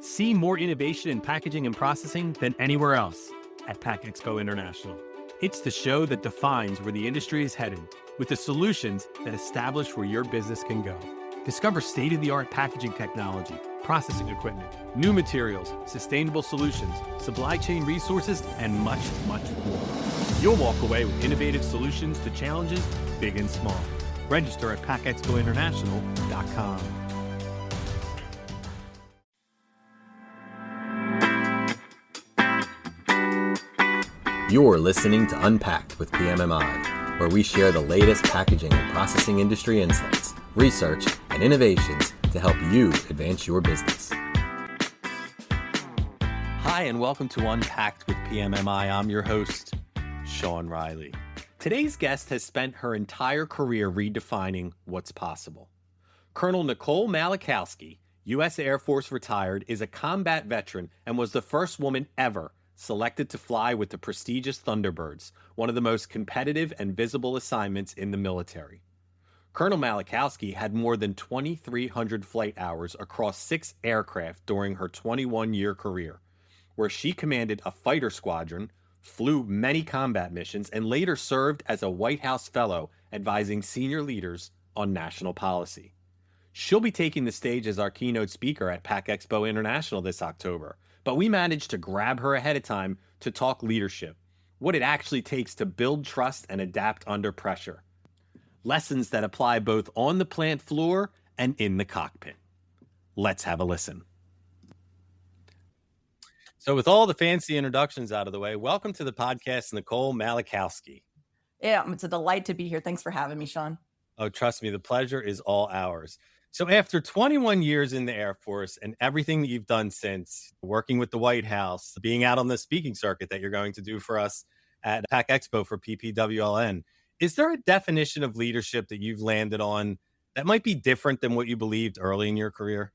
See more innovation in packaging and processing than anywhere else at PACK EXPO International. It's the show that defines where the industry is headed, with the solutions that establish where your business can go. Discover state-of-the-art packaging technology, processing equipment, new materials, sustainable solutions, supply chain resources, and much, much more. You'll walk away with innovative solutions to challenges big and small. Register at packexpointernational.com. You're listening to Unpacked with PMMI, where we share the latest packaging and processing industry insights, research, and innovations to help you advance your business. Hi, and welcome to Unpacked with PMMI. I'm your host, Sean Riley. Today's guest has spent her entire career redefining what's possible. Colonel Nicole Malachowski, U.S. Air Force retired, is a combat veteran and was the first woman ever selected to fly with the prestigious Thunderbirds, one of the most competitive and visible assignments in the military. Colonel Malachowski had more than 2,300 flight hours across 6 aircraft during her 21-year career, where she commanded a fighter squadron, flew many combat missions, and later served as a White House fellow advising senior leaders on national policy. She'll be taking the stage as our keynote speaker at PACK EXPO International this October, but we managed to grab her ahead of time to talk leadership, what it actually takes to build trust and adapt under pressure. Lessons that apply both on the plant floor and in the cockpit. Let's have a listen. So with all the fancy introductions out of the way, welcome to the podcast, Nicole Malachowski. Yeah, it's a delight to be here. Thanks for having me, Sean. Oh, trust me, the pleasure is all ours. So after 21 years in the Air Force and everything that you've done since, working with the White House, being out on the speaking circuit that you're going to do for us at PACK EXPO for PPWLN, is there a definition of leadership that you've landed on that might be different than what you believed early in your career?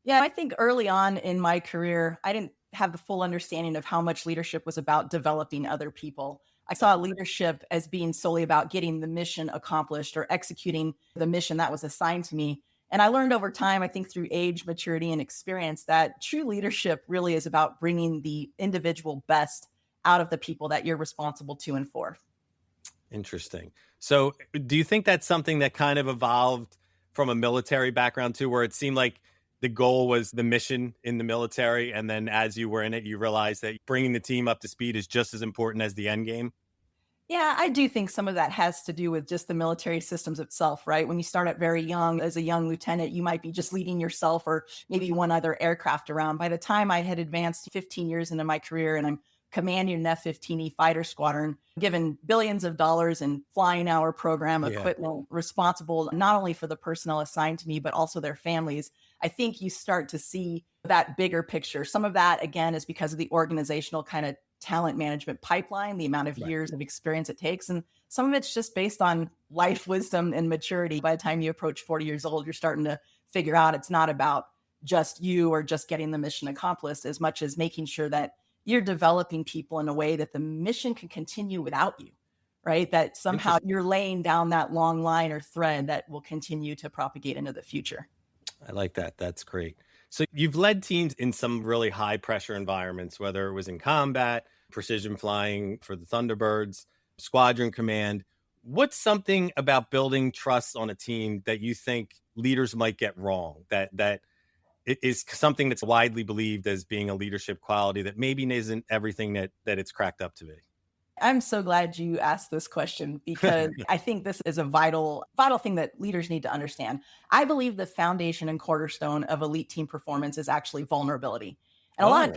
Yeah, I think early on in my career, I didn't have the full understanding of how much leadership was about developing other people. I saw leadership as being solely about getting the mission accomplished or executing the mission that was assigned to me. And I learned over time, I think through age, maturity, and experience, that true leadership really is about bringing the individual best out of the people that you're responsible to and for. Interesting. So do you think that's something that kind of evolved from a military background too, where it seemed like the goal was the mission in the military, and then as you were in it, you realized that bringing the team up to speed is just as important as the end game? Yeah, I do think some of that has to do with just the military systems itself, right? When you start out very young, as a young lieutenant, you might be just leading yourself or maybe one other aircraft around. By the time I had advanced 15 years into my career and I'm commanding an F-15E fighter squadron, given billions of dollars in flying hour program equipment, responsible not only for the personnel assigned to me, but also their families, I think you start to see that bigger picture. Some of that, again, is because of the organizational kind of talent management pipeline, the amount of years of experience it takes. And some of it's just based on life wisdom and maturity. By the time you approach 40 years old, you're starting to figure out it's not about just you or just getting the mission accomplished as much as making sure that you're developing people in a way that the mission can continue without you, right? That somehow you're laying down that long line or thread that will continue to propagate into the future. I like that. That's great. So you've led teams in some really high pressure environments, whether it was in combat, precision flying for the Thunderbirds, squadron command. What's something about building trust on a team that you think leaders might get wrong, that it is something that's widely believed as being a leadership quality that maybe isn't everything that it's cracked up to be? I'm so glad you asked this question because I think this is a vital thing that leaders need to understand. I believe the foundation and cornerstone of elite team performance is actually vulnerability. And a lot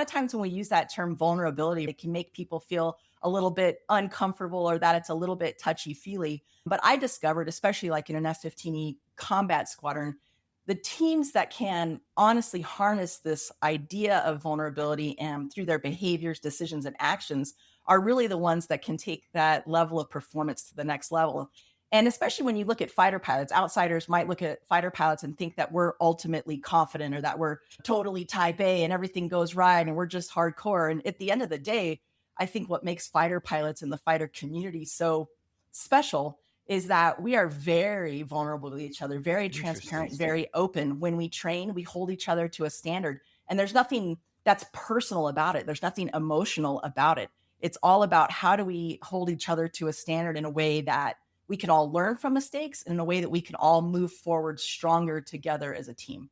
of times when we use that term vulnerability, it can make people feel a little bit uncomfortable or that it's a little bit touchy-feely. But I discovered, especially like in an F-15E combat squadron, the teams that can honestly harness this idea of vulnerability and through their behaviors, decisions, and actions are really the ones that can take that level of performance to the next level. And especially when you look at fighter pilots, outsiders might look at fighter pilots and think that we're ultimately confident or that we're totally type A and everything goes right and we're just hardcore. And at the end of the day, I think what makes fighter pilots and the fighter community so special is that we are very vulnerable to each other, very transparent, Interesting. very open. When we train, we hold each other to a standard, and there's nothing that's personal about it. There's nothing emotional about it. It's all about how do we hold each other to a standard in a way that we can all learn from mistakes and in a way that we can all move forward stronger together as a team.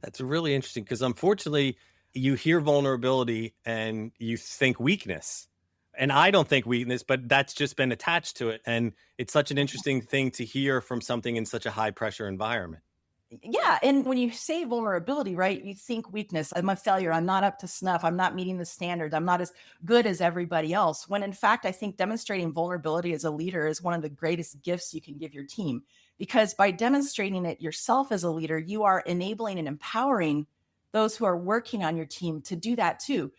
That's really interesting because unfortunately, you hear vulnerability and you think weakness. And I don't think weakness, but that's just been attached to it. And it's such an interesting thing to hear from something in such a high pressure environment. Yeah. And when you say vulnerability, right, you think weakness. I'm a failure. I'm not up to snuff. I'm not meeting the standards. I'm not as good as everybody else. When in fact, I think demonstrating vulnerability as a leader is one of the greatest gifts you can give your team. Because by demonstrating it yourself as a leader, you are enabling and empowering those who are working on your team to do that too.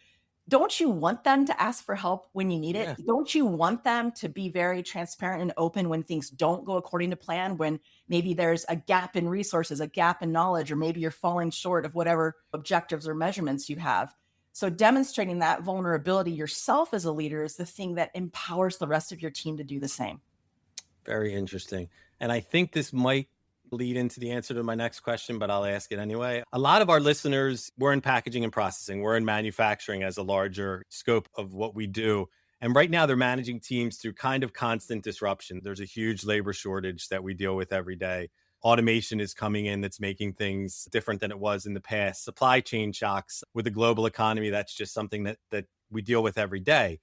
Don't you want them to ask for help when you need it? Yeah. Don't you want them to be very transparent and open when things don't go according to plan, when maybe there's a gap in resources, a gap in knowledge, or maybe you're falling short of whatever objectives or measurements you have? So demonstrating that vulnerability yourself as a leader is the thing that empowers the rest of your team to do the same. Very interesting. And I think this might lead into the answer to my next question, but I'll ask it anyway. A lot of our listeners, we're in packaging and processing. We're in manufacturing as a larger scope of what we do. And right now they're managing teams through kind of constant disruption. There's a huge labor shortage that we deal with every day. Automation is coming in that's making things different than it was in the past. Supply chain shocks with the global economy, that's just something that we deal with every day.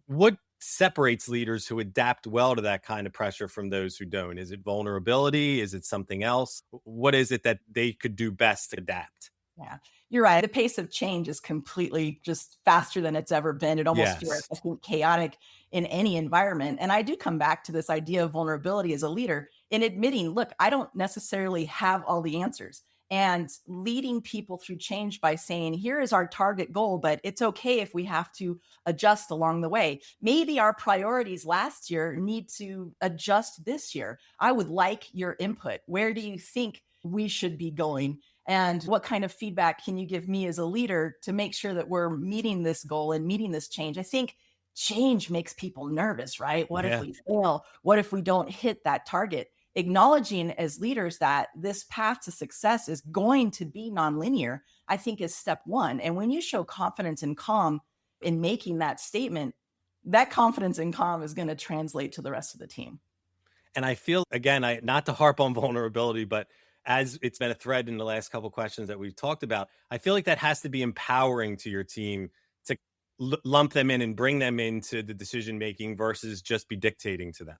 What separates leaders who adapt well to that kind of pressure from those who don't? Is it vulnerability? Is it something else? What is it that they could do best to adapt? Yeah, you're right. The pace of change is completely just faster than it's ever been. It almost feels, Yes. I think, chaotic in any environment. And I do come back to this idea of vulnerability as a leader in admitting, look, I don't necessarily have all the answers, and leading people through change by saying, here is our target goal, but it's okay if we have to adjust along the way. Maybe our priorities last year need to adjust this year. I would like your input. Where do you think we should be going? And what kind of feedback can you give me as a leader to make sure that we're meeting this goal and meeting this change? I think change makes people nervous, right? What if Yeah. we fail? What if we don't hit that target? Acknowledging as leaders that this path to success is going to be nonlinear, I think is step one. And when you show confidence and calm in making that statement, that confidence and calm is going to translate to the rest of the team. And I feel, again, not to harp on vulnerability, but as it's been a thread in the last couple of questions that we've talked about, I feel like that has to be empowering to your team to lump them in and bring them into the decision making versus just be dictating to them.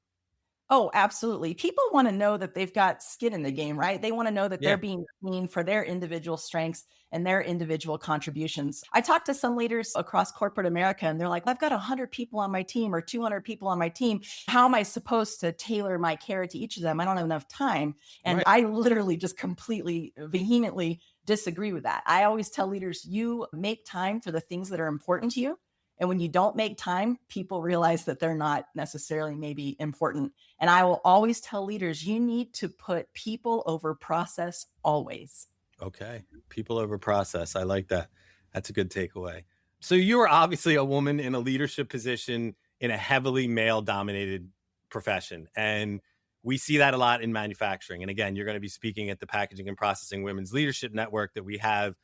Oh, absolutely. People want to know that they've got skin in the game, right? They want to know that Yeah. they're being seen for their individual strengths and their individual contributions. I talked to some leaders across corporate America, and they're like, I've got 100 people on my team or 200 people on my team. How am I supposed to tailor my care to each of them? I don't have enough time. And Right. I literally just completely, vehemently disagree with that. I always tell leaders, you make time for the things that are important to you. And when you don't make time, people realize that they're not necessarily maybe important. And I will always tell leaders, you need to put people over process always. Okay. People over process. I like that. That's a good takeaway. So you are obviously a woman in a leadership position in a heavily male dominated profession. And we see that a lot in manufacturing. And again, you're going to be speaking at the Packaging and Processing Women's Leadership Network that we have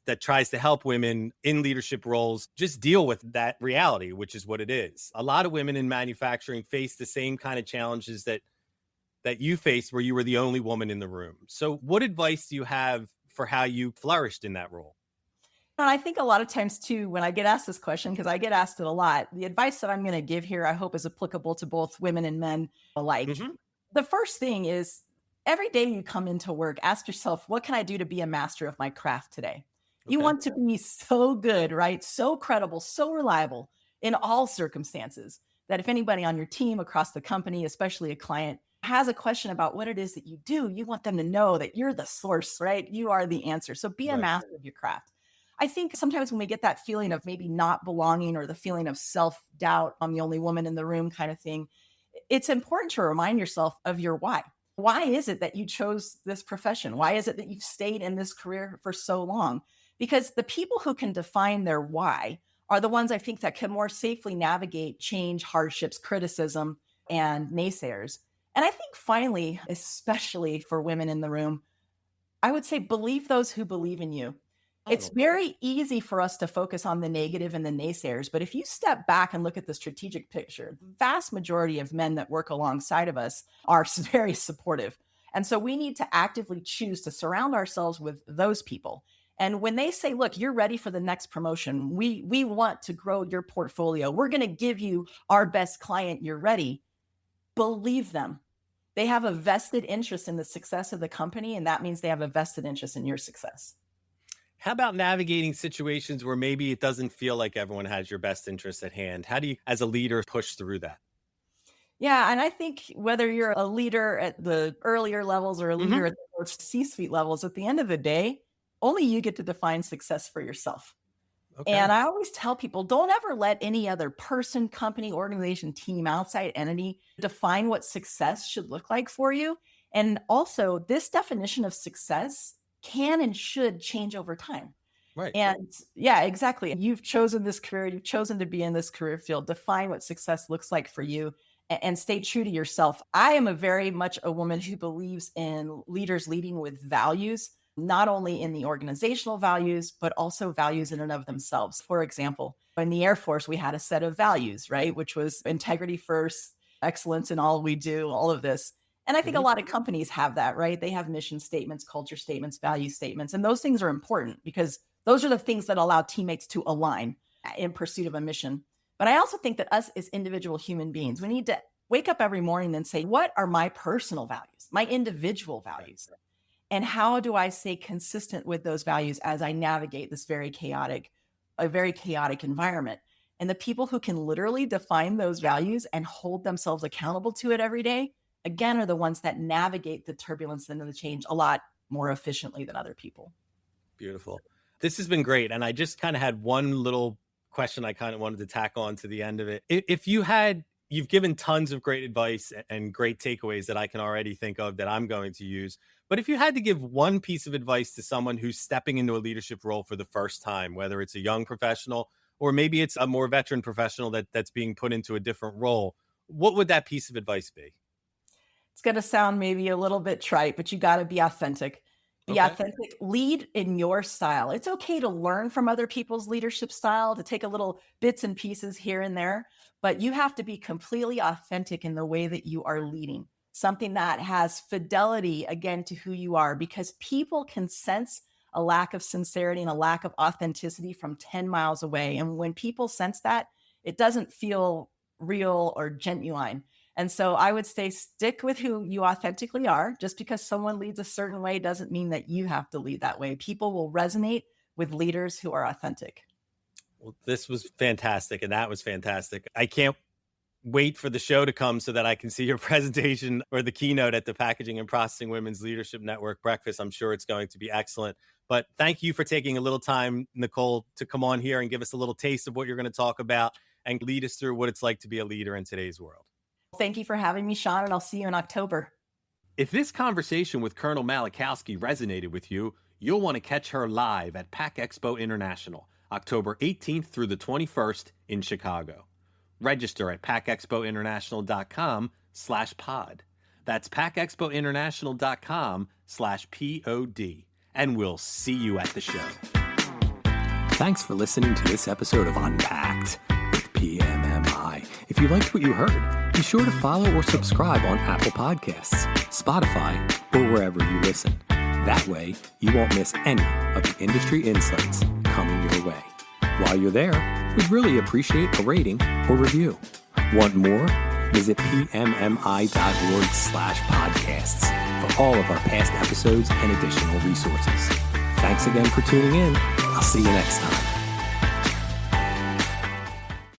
that tries to help women in leadership roles just deal with that reality, which is what it is. A lot of women in manufacturing face the same kind of challenges that you faced where you were the only woman in the room. So what advice do you have for how you flourished in that role? And I think a lot of times too, when I get asked this question, because I get asked it a lot, the advice that I'm going to give here, I hope is applicable to both women and men alike. Mm-hmm. The first thing is every day you come into work, ask yourself, what can I do to be a master of my craft today? You Okay. want to be so good, right? So credible, so reliable in all circumstances that if anybody on your team, across the company, especially a client, has a question about what it is that you do, you want them to know that you're the source, right? You are the answer. So be a Right. master of your craft. I think sometimes when we get that feeling of maybe not belonging or the feeling of self-doubt, I'm the only woman in the room kind of thing, it's important to remind yourself of your why. Why is it that you chose this profession? Why is it that you've stayed in this career for so long? Because the people who can define their why are the ones I think that can more safely navigate change, hardships, criticism, and naysayers. And I think finally, especially for women in the room, I would say believe those who believe in you. It's very easy for us to focus on the negative and the naysayers, but if you step back and look at the strategic picture, the vast majority of men that work alongside of us are very supportive. And so we need to actively choose to surround ourselves with those people. And when they say, look, you're ready for the next promotion, we want to grow your portfolio, we're going to give you our best client, you're ready, believe them. They have a vested interest in the success of the company, and that means they have a vested interest in your success. How about navigating situations where maybe it doesn't feel like everyone has your best interests at hand? How do you, as a leader, push through that? Yeah, and I think whether you're a leader at the earlier levels or a leader at the C-suite levels, at the end of the day, only you get to define success for yourself. Okay. And I always tell people, don't ever let any other person, company, organization, team, outside entity define what success should look like for you. And also, this definition of success can and should change over time. Right. And yeah, exactly. You've chosen this career. You've chosen to be in this career field. Define what success looks like for you and stay true to yourself. I am very much a woman who believes in leaders leading with values, not only in the organizational values, but also values in and of themselves. For example, in the Air Force, we had a set of values, right? Which was integrity first, excellence in all we do, all of this. And I think a lot of companies have that, right? They have mission statements, culture statements, value statements. And those things are important because those are the things that allow teammates to align in pursuit of a mission. But I also think that us as individual human beings, we need to wake up every morning and say, what are my personal values, my individual values? And how do I stay consistent with those values as I navigate this very chaotic environment? And the people who can literally define those values and hold themselves accountable to it every day, again, are the ones that navigate the turbulence and the change a lot more efficiently than other people. Beautiful. This has been great. And I just kind of had one little question I kind of wanted to tack on to the end of it. You've given tons of great advice and great takeaways that I can already think of that I'm going to use. But if you had to give one piece of advice to someone who's stepping into a leadership role for the first time, whether it's a young professional or maybe it's a more veteran professional that's being put into a different role, what would that piece of advice be? It's going to sound maybe a little bit trite, but you got to be authentic. Be authentic. Lead in your style. It's okay to learn from other people's leadership style, to take a little bits and pieces here and there, but you have to be completely authentic in the way that you are leading. Something that has fidelity, again, to who you are, because people can sense a lack of sincerity and a lack of authenticity from 10 miles away. And when people sense that, it doesn't feel real or genuine. And so I would say stick with who you authentically are. Just because someone leads a certain way doesn't mean that you have to lead that way. People will resonate with leaders who are authentic. Well, this was fantastic. And that was fantastic. I can't wait for the show to come so that I can see your presentation or the keynote at the Packaging and Processing Women's Leadership Network breakfast. I'm sure it's going to be excellent. But thank you for taking a little time, Nicole, to come on here and give us a little taste of what you're going to talk about and lead us through what it's like to be a leader in today's world. Thank you for having me, Sean, and I'll see you in October. If this conversation with Colonel Malachowski resonated with you, you'll want to catch her live at PACK EXPO International, October 18th through the 21st in Chicago. Register at packexpointernational.com/pod. That's packexpointernational.com/pod. And we'll see you at the show. Thanks for listening to this episode of Unpacked with PMMI. If you liked what you heard, be sure to follow or subscribe on Apple Podcasts, Spotify, or wherever you listen. That way, you won't miss any of the industry insights coming your way. While you're there, we'd really appreciate a rating or review. Want more? Visit pmmi.org/podcasts for all of our past episodes and additional resources. Thanks again for tuning in. I'll see you next time.